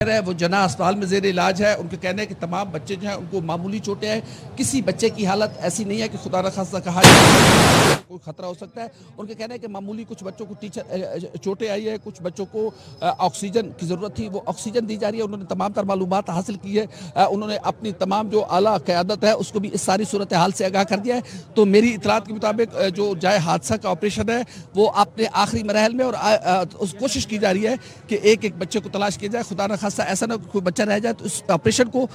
ہے وہ جناح اسپتال میں زیر علاج ہے. ان کا کہنا ہے کہ تمام بچے جو ہیں ان کو معمولی چوٹیں ہیں. کسی بچے کی حالت ایسی نہیں ہے کہ خدا نخواستہ کہا جائے کوئی خطرہ ہو سکتا ہے. ان کا کہنا ہے کہ معمولی کچھ بچوں کو چوٹیں آئی ہے, کچھ بچوں کو آکسیجن کی ضرورت تھی, وہ آکسیجن دی جا رہی ہے. انہوں نے تمام تر معلومات حاصل کی ہے. انہوں نے اپنی تمام جو اعلیٰ قیادت ہے اس کو بھی اس ساری صورتحال سے آگاہ کر دیا ہے. تو میری اطلاعات کے مطابق جو جائے حادثہ کا آپریشن ہے وہ اپنے آخری مراحل میں, اور کوشش کی جا رہی ہے کہ ایک ایک بچے کو تلاش کیا جائے. خدا نخواستہ ایسا نہ کوئی بچہ رہ جائے تو اس آپریشن کو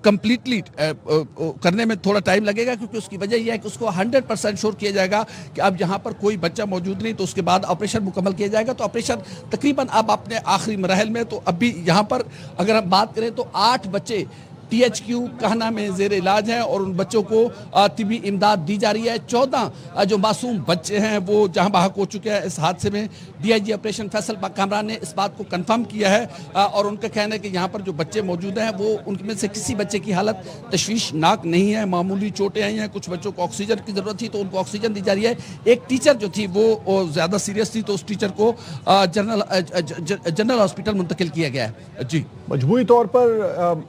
کمپلیٹلی کرنے میں تھوڑا ٹائم لگے گا, کیونکہ اس کی وجہ یہ ہے کہ اس کو 100% شور کیا جائے گا کہ اب یہاں پر کوئی بچہ موجود نہیں, تو اس کے بعد آپریشن مکمل کیا جائے گا. تو آپریشن تقریباً اب اپنے آخری مراحل میں. تو ابھی یہاں پر اگر ہم بات کریں تو 8 بچے THQ کہنا میں زیر علاج ہیں اور ان بچوں کو طبی امداد دی جا رہی ہے. 14 جو معصوم بچے ہیں وہ جہاں بحق ہو چکے ہیں اس حادثے میں. DIG آپریشن فیصل کامران نے اس بات کو کنفرم کیا ہے, اور ان کا کہنا ہے کہ یہاں پر جو بچے موجود ہیں وہ ان میں سے کسی بچے کی حالت تشویشناک نہیں ہے. معمولی چوٹیں آئی ہیں, کچھ بچوں کو آکسیجن کی ضرورت تھی تو ان کو آکسیجن دی جا رہی ہے. ایک ٹیچر جو تھی وہ زیادہ سیریس تھی تو اس ٹیچر کو جنرل ہاسپٹل منتقل کیا گیا ہے. جی مجموعی طور پر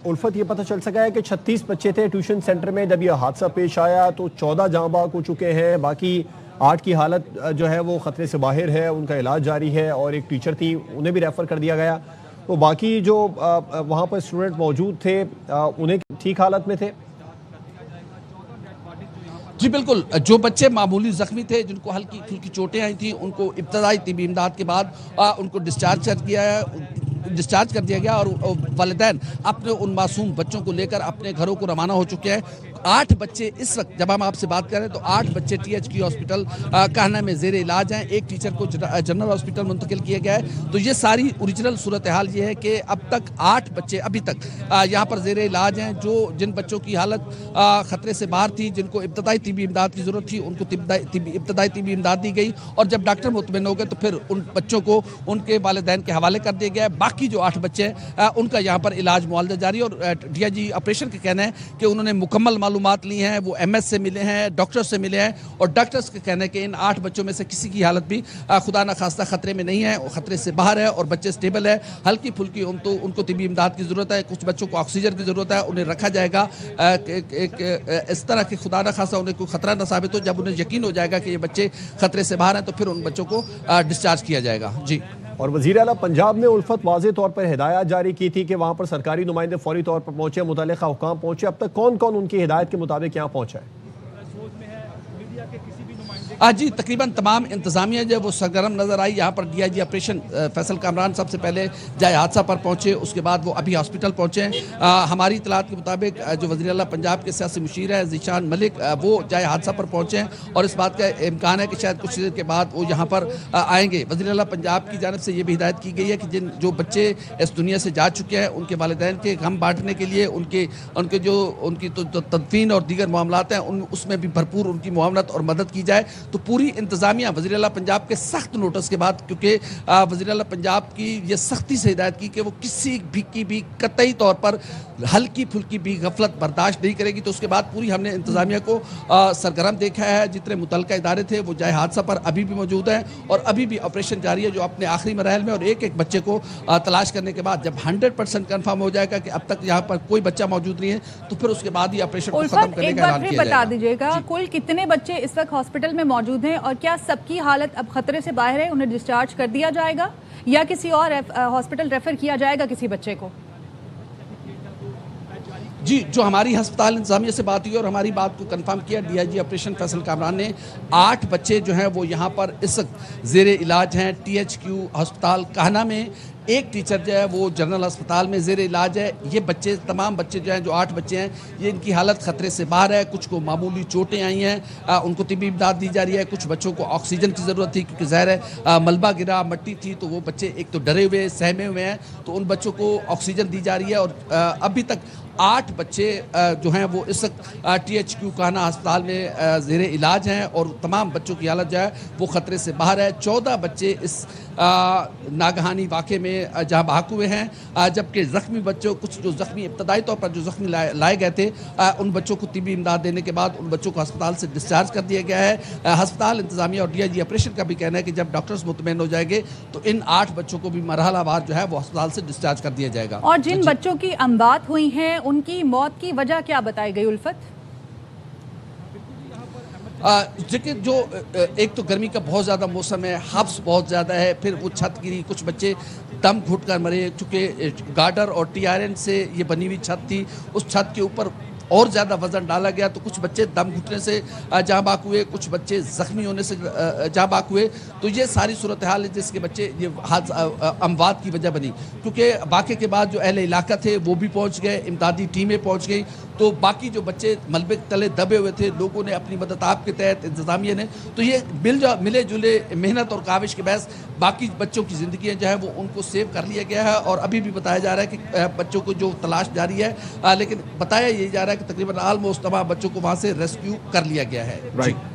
الفت یہ پتہ چل سکا ہے کہ 36 بچے تھے ٹیوشن سینٹر میں جب یہ حادثہ پیش آیا, تو 14 جاں بحق ہو چکے ہیں, باقی 8 کی حالت جو ہے وہ خطرے سے باہر ہے, ان کا علاج جاری ہے, اور ایک ٹیچر تھی انہیں بھی ریفر کر دیا گیا. تو باقی جو وہاں پر اسٹوڈنٹ موجود تھے انہیں ٹھیک حالت میں تھے. جی بالکل, جو بچے معمولی زخمی تھے جن کو ہلکی پھلکی چوٹیں آئی تھیں ان کو ابتدائی طبی امداد کے بعد ان کو ڈسچارج کر دیا گیا, اور والدین اپنے ان معصوم بچوں کو لے کر اپنے گھروں کو روانہ ہو چکے ہیں. 8 بچے اس وقت جب ہم آپ سے بات کر رہے ہیں تو 8 بچے THQ ہاسپٹل کہنا میں زیر علاج ہیں. ایک ٹیچر کو جنرل ہاسپٹل منتقل کیا گیا ہے. تو یہ ساری اوریجنل صورتحال یہ ہے کہ اب تک 8 بچے ابھی تک یہاں پر زیر علاج ہیں. جن بچوں کی حالت خطرے سے باہر تھی, جن کو ابتدائی طبی امداد کی ضرورت تھی, ان کو ابتدائی طبی امداد دی گئی, اور جب ڈاکٹر مطمئن ہو گئے تو پھر ان بچوں کو ان کے والدین کے حوالے کر دیا گیا ہے. باقی جو 8 بچے ہیں ان کا یہاں پر علاج معالجہ جاری ہے, اور DIG آپریشن کا کہنا ہے کہ انہوں نے مکمل معلومات لی ہیں, وہ MS سے ملے ہیں, ڈاکٹر سے ملے ہیں, اور ڈاکٹرز کا کہنا ہے کہ ان 8 بچوں میں سے کسی کی حالت بھی خدا نخواستہ خطرے میں نہیں ہے, خطرے سے باہر ہے, اور بچے سٹیبل ہے. ہلکی پھلکی ان کو طبی امداد کی ضرورت ہے, کچھ بچوں کو آکسیجن کی ضرورت ہے, انہیں رکھا جائے گا اس طرح کہ خدا نخواستہ انہیں کوئی خطرہ نہ ثابت ہو. جب انہیں یقین ہو جائے گا کہ یہ بچے خطرے سے باہر ہیں تو پھر ان بچوں کو ڈسچارج کیا جائے گا. جی, اور وزیر اعلیٰ پنجاب نے الفت واضح طور پر ہدایات جاری کی تھی کہ وہاں پر سرکاری نمائندے فوری طور پر پہنچے, متعلقہ حکام پہنچے. اب تک کون کون ان کی ہدایت کے مطابق یہاں پہنچا ہے؟ جی تقریباً تمام انتظامیہ جو وہ سرگرم نظر آئی. یہاں پر DIG آپریشن فیصل کامران سب سے پہلے جائے حادثہ پر پہنچے, اس کے بعد وہ ابھی ہاسپٹل پہنچے ہیں. ہماری اطلاعات کے مطابق جو وزیر اعلیٰ پنجاب کے سیاسی مشیر ہے ذیشان ملک, وہ جائے حادثہ پر پہنچے ہیں, اور اس بات کا امکان ہے کہ شاید کچھ دیر کے بعد وہ یہاں پر آئیں گے. وزیر اعلیٰ پنجاب کی جانب سے یہ بھی ہدایت کی گئی ہے کہ جو بچے اس دنیا سے جا چکے ہیں ان کے والدین کے غم بانٹنے کے لیے ان کی تدفین اور دیگر معاملات ہیں اس میں بھی بھرپور ان کی معاونت اور مدد کی جائے. تو پوری انتظامیہ وزیر اعلیٰ پنجاب کے سخت نوٹس کے بعد, کیونکہ وزیر اعلیٰ پنجاب کی یہ سختی سے ہدایت کی کہ وہ کسی بھی قطعی طور پر ہلکی پھلکی بھی غفلت برداشت نہیں کرے گی, تو اس کے بعد پوری ہم نے انتظامیہ کو سرگرم دیکھا ہے. جتنے متعلقہ ادارے تھے وہ جائے حادثہ پر ابھی بھی موجود ہیں, اور ابھی بھی آپریشن جاری ہے جو اپنے آخری مراحل میں, اور ایک ایک بچے کو تلاش کرنے کے بعد جب 100% کنفرم ہو جائے گا کہ اب تک یہاں پر کوئی بچہ موجود نہیں ہے تو پھر اس کے بعد ہی آپریشن کو ختم کرنے کا اعلان کیا جائے گا. بتا دیجیے گا کل کتنے بچے اس وقت ہاسپٹل میں موجود ہیں, اور کیا سب کی حالت اب خطرے سے باہر ہے, انہیں ڈسچارج کر دیا جائے گا یا کسی اور ہاسپٹل ریفر کیا جائے گا کسی بچے کو؟ جی, جو ہماری ہسپتال انتظامیہ سے بات ہوئی اور ہماری بات کو کنفرم کیا DIG آپریشن فیصل کامران نے, 8 بچے جو ہیں وہ یہاں پر اس وقت زیر علاج ہیں THQ ہسپتال کہنا میں. ایک ٹیچر جو ہے وہ جنرل ہسپتال میں زیر علاج ہے. یہ بچے تمام بچے جو ہیں جو 8 بچے ہیں یہ ان کی حالت خطرے سے باہر ہے. کچھ کو معمولی چوٹیں آئی ہیں, ان کو طبی امداد دی جا رہی ہے. کچھ بچوں کو آکسیجن کی ضرورت تھی کیونکہ ظاہر ہے ملبہ گرا, مٹی تھی, تو وہ بچے ایک تو ڈرے ہوئے سہمے ہوئے ہیں, تو ان بچوں کو آکسیجن دی جا رہی ہے. اور ابھی تک 8 بچے جو ہیں وہ اس وقت THQ کانا ہسپتال میں زیر علاج ہیں اور تمام بچوں کی حالت جو ہے وہ خطرے سے باہر ہے. 14 بچے اس ناگہانی واقعے میں جہاں بحق ہوئے ہیں، جبکہ زخمی بچوں کچھ جو زخمی ابتدائی طور پر جو زخمی لائے گئے تھے ان بچوں کو طبی امداد دینے کے بعد ان بچوں کو ہسپتال سے ڈسچارج کر دیا گیا ہے. ہسپتال انتظامیہ اور DIG آپریشن کا بھی کہنا ہے کہ جب ڈاکٹرز مطمئن ہو جائیں گے تو ان 8 بچوں کو بھی مرحلہ وار جو ہے وہ ہسپتال سے ڈسچارج کر دیا جائے گا. اور جن بچوں کی اموات ہوئی ہیں ان کی موت کی وجہ کیا بتائی گئی الفت؟ جو ایک تو گرمی کا بہت زیادہ موسم ہے، حبس بہت زیادہ ہے، پھر وہ چھت گری، کچھ بچے دم گھٹ کر مرے چونکہ گارڈر اور TRN سے یہ بنی ہوئی چھت تھی. اس چھت کے اوپر اور زیادہ وزن ڈالا گیا تو کچھ بچے دم گھٹنے سے جاں بحق ہوئے، کچھ بچے زخمی ہونے سے جاں بحق ہوئے. تو یہ ساری صورتحال ہے جس کے بچے یہ اموات کی وجہ بنی، کیونکہ واقعے کے بعد جو اہل علاقہ تھے وہ بھی پہنچ گئے، امدادی ٹیمیں پہنچ گئی. تو باقی جو بچے ملبے تلے دبے ہوئے تھے، لوگوں نے اپنی مدد آپ کے تحت انتظامیہ نے، تو یہ ملے جلے محنت اور کاوش کے باعث باقی بچوں کی زندگیاں جو ہے وہ ان کو سیو کر لیا گیا ہے. اور ابھی بھی بتایا جا رہا ہے کہ بچوں کو جو تلاش جاری ہے، لیکن بتایا یہ جا رہا ہے کہ تقریباً آلموسٹ تمام بچوں کو وہاں سے ریسکیو کر لیا گیا ہے.